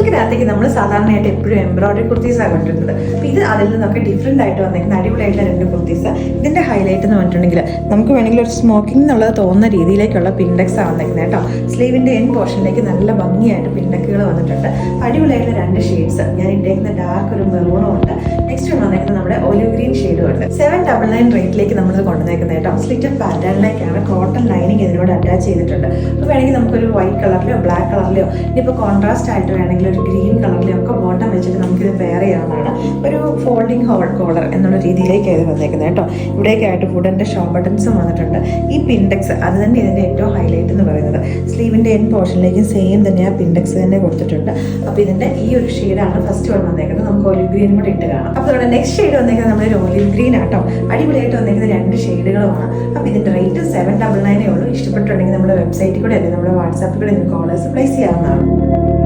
പിങ്കിനകത്തേക്ക് നമ്മൾ സാധാരണയായിട്ട് എപ്പോഴും എംബ്രോയിഡറി കുർത്തീസാണ് കണ്ടിരുന്നത്. അപ്പോൾ ഇത് അതിൽ നിന്നൊക്കെ ഡിഫറെൻ്റ് ആയിട്ട് വന്നിരിക്കുന്ന അടിപൊളിയായിട്ടുള്ള 2 കുർത്തീസ്. ഇതിൻ്റെ ഹൈലൈറ്റ് എന്ന് പറഞ്ഞിട്ടുണ്ടെങ്കിൽ നമുക്ക് വേണമെങ്കിൽ ഒരു സ്മോക്കിംഗ് എന്നുള്ളത് തോന്നുന്ന രീതിയിലേക്കുള്ള പിൻഡെക്സാണ് വന്നിരിക്കുന്നത് കേട്ടോ. സ്ലീവിൻ്റെ എൻ പോർഷനിലേക്ക് നല്ല ഭംഗിയായിട്ട് പിൻഡക്കുകൾ വന്നിട്ടുണ്ട്. അടിപൊളിയായിട്ടുള്ള 2 ഷെയ്ഡ്സ്. ഞാൻ ഇട്ടേക്കുന്ന ഡാർക്ക് ഒരു മെറൂണും ഉണ്ട്. നെക്സ്റ്റ് വന്നിരിക്കുന്നത് നമ്മുടെ ഒലിവ് ഗ്രീൻ ഷെയ്ഡും ഉണ്ട്. 799 റേറ്റിലേക്ക് നമ്മളിത് കൊണ്ടുവന്നേക്കുന്നത് കേട്ടോ. സ്ലിറ്റഡ് പാറ്റേണിലേക്കാണ്. കോട്ടൺ ലൈനിങ് ഇതിനോട് അറ്റാച്ച് ചെയ്തിട്ടുണ്ട്. അപ്പോൾ വേണമെങ്കിൽ നമുക്കൊരു വൈറ്റ് കളറിലോ ബ്ലാക്ക് കളറിലോ ഇനിയിപ്പോൾ കോൺട്രാസ്റ്റ് ആയിട്ട് വേണമെങ്കിൽ ഒരു ഗ്രീൻ കളറിലോ ഒക്കെ ബോട്ടം വെച്ചിട്ട് നമുക്കിത് വെയർ ചെയ്യാവുന്നതാണ്. ഒരു ഫോൾഡിങ് കോളർ എന്നുള്ള രീതിയിലേക്ക് ഇത് വന്നേക്കുന്നത് കേട്ടോ. ഇവിടേക്കായിട്ട് വുഡൻ്റെ ഷോ ബട്ടൺസും വന്നിട്ടുണ്ട്. ഈ പിൻഡെക്സ് അത് തന്നെ ഇതിൻ്റെ ഏറ്റവും ഹൈലൈറ്റ് എന്ന് പറയുന്നത്. സ്ലീവിൻ്റെ എൻ പോർഷനിലേക്ക് സെയിം തന്നെ ആ പിൻഡെക്സ് തന്നെ കൊടുത്തിട്ടുണ്ട്. അപ്പോൾ ഇതിൻ്റെ ഈ ഒരു ഷെയ്ഡാണ് ഫസ്റ്റ് വൺ വന്നേക്കുന്നത്. നമുക്ക് ഒലിവ് ഗ്രീൻ കൂടി ഇട്ട് കാണാം. അപ്പോൾ നമ്മുടെ നെക്സ്റ്റ് ഷെയ്ഡ് വന്നേക്കുന്നത് നമ്മളൊരു ഒലിവ് ഗ്രീൻ ആട്ടോ. അടിപൊളിയായിട്ട് വന്നേക്കുന്ന 2 ഷെയ്ഡുകളുമാണ്. അപ്പോൾ ഇതിൻ്റെ റേറ്റ് 799 ഉള്ളൂ. ഇഷ്ടപ്പെട്ടുണ്ടെങ്കിൽ നമ്മുടെ വെബ്സൈറ്റിൽ കൂടെ അല്ലെങ്കിൽ നമ്മുടെ വാട്സാപ്പിൽ കൂടെ നിങ്ങൾക്ക് ഓർഡേഴ്സ് പ്ലേസ് ചെയ്യാവുന്നതാണ്.